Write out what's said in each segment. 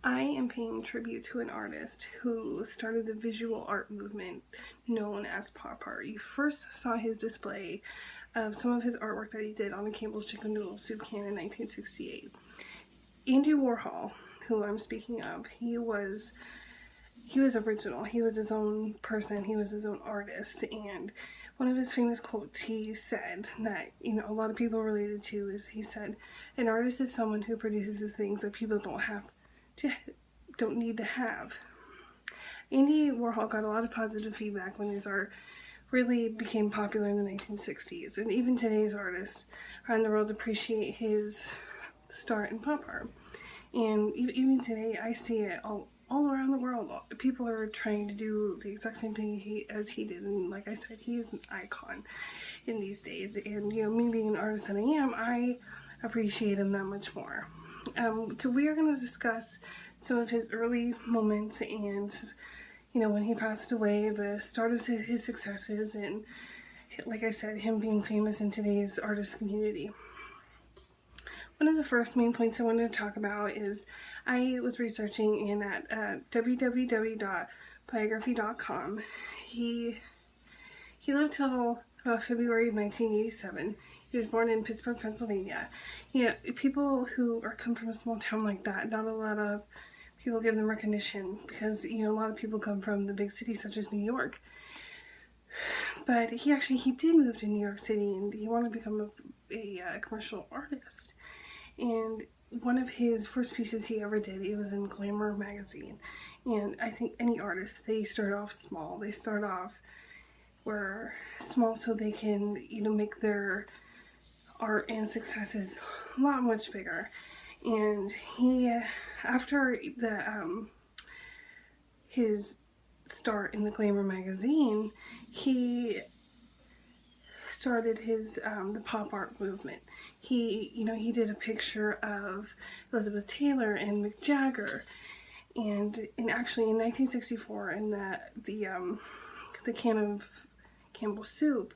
I am paying tribute to an artist who started the visual art movement known as pop art. You first saw his display of some of his artwork that he did on the Campbell's chicken noodle soup can in 1968. Andy Warhol, who I'm speaking of, he was original. He was his own person. He was his own artist. And one of his famous quotes he said that, a lot of people related to is he said, an artist is someone who produces the things that people don't need to have. Andy Warhol got a lot of positive feedback when his art really became popular in the 1960s. And even today's artists around the world appreciate his start in pop art. And even today, I see it all around the world. People are trying to do the exact same thing as he did, and like I said, he is an icon in these days. And me being an artist that I am, I appreciate him that much more. So we are going to discuss some of his early moments and when he passed away, the start of his successes, and like I said, him being famous in today's artist community. One of the first main points I wanted to talk about is I was researching in at www.biography.com. He lived till February of 1987. He was born in Pittsburgh, Pennsylvania. People who come from a small town like that, not a lot of people give them recognition because a lot of people come from the big cities such as New York. But he did move to New York City, and he wanted to become a commercial artist. And one of his first pieces he ever did, it was in Glamour magazine. And I think any artist, they start off small. They start off small so they can, make their art and successes a lot much bigger. And he, after his start in the Glamour magazine, he started his the pop art movement. He did a picture of Elizabeth Taylor and Mick Jagger, and actually in 1964, in the can of Campbell's soup,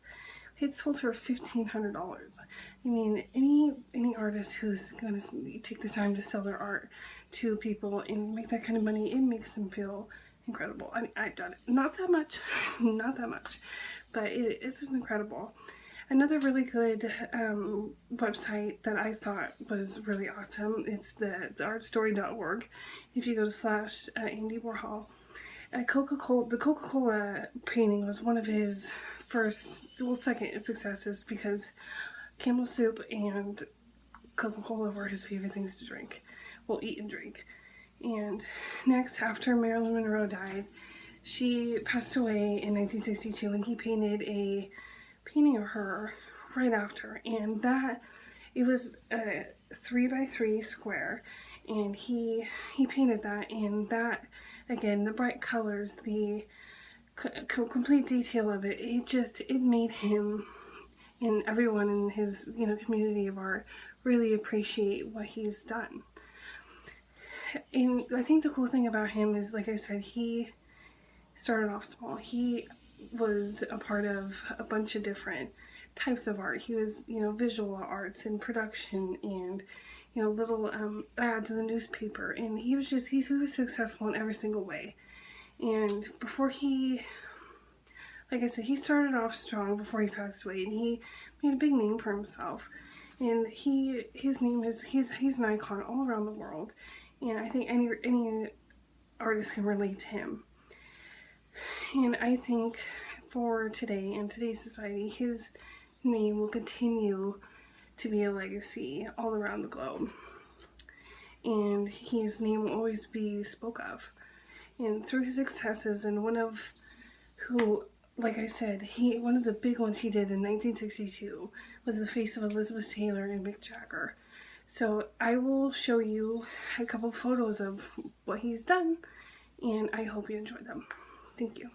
it sold for $1,500. I mean, any artist who's going to take the time to sell their art to people and make that kind of money, it makes them feel incredible. I mean, I've done it. Not that much, but it is incredible. Another really good website that I thought was really awesome, it's the artstory.org. If you go to /Andy Warhol, the Coca-Cola painting was one of his second successes, because Campbell's soup and Coca-Cola were his favorite things to drink. Well, eat and drink. And next, after Marilyn Monroe died, she passed away in 1962, and he painted a painting of her right after, and it was a 3x3 square, and he painted that, and that, again, the bright colors, the complete detail of it, it made him and everyone in his community of art really appreciate what he's done. And I think the cool thing about him is, like I said, he started off small. He was a part of a bunch of different types of art. He was, visual arts and production and, little ads in the newspaper. And he was successful in every single way. And before like I said, he started off strong before he passed away, and he made a big name for himself. And his name he's an icon all around the world. And I think any artist can relate to him. And I think for today and today's society, his name will continue to be a legacy all around the globe. And his name will always be spoke of. And through his successes, and one of the big ones he did in 1962 was the face of Elizabeth Taylor and Mick Jagger. So I will show you a couple photos of what he's done, and I hope you enjoy them. Thank you.